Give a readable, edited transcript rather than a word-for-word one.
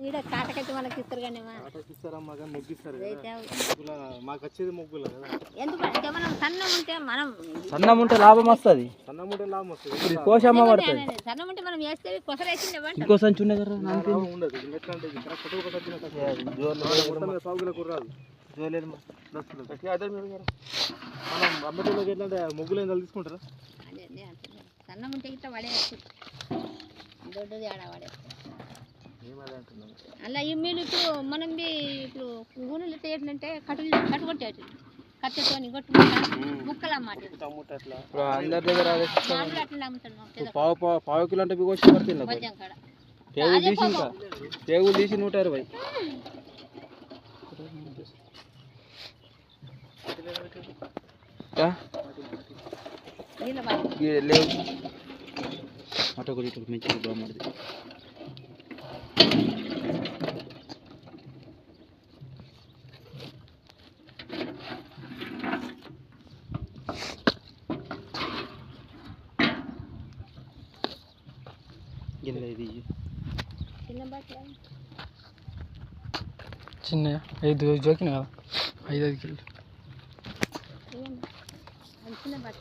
ఈడ కాటకైతే మనకి ఇస్తారు కానీ ఇస్తారమ్మా కానీ ముగ్గిస్తారు మాకు వచ్చేది ముగ్గులు కదా. ఎందుకంటే మనం సన్నం ఉంటే లాభం వస్తుంది. సన్నం ఉంటే లాభం వస్తుంది. కోసమ్మ పడుతుంది. సన్నం ఉంటే మనం వేస్తే కొసరేసిండే ఇంకో సంచి ఉండదు ఉండదు. ఎట్లా అంటే సాగులకు రాదు. మనం అమ్మటోళ్ళకి ఎట్లంటే ముగ్గులు ఏం తీసుకుంటారా? సన్నం ఉంటే ఇట్లా పడేయచ్చు. దొడ్డది ఆడ పడేస్తాం. అలా ఈ మీలు ఇప్పుడు మనం ఇప్పుడు ఊరిలో ఏంటంటే కట్టుకొట్టేది కట్టెతోని కొట్టుకుంటా ముక్కలు అన్నమాట. అందరి దగ్గర అట్లా అమ్ముతాడు. పావు కిలో అంటే కోసి పడుతుంది. పేగులు తీసి 120. లేవు అటు ఒకటి ఇటు మంచిగా బాగుంది. చిన్న 5 జోకిన కదా 5 కిలో చిన్న బట్ట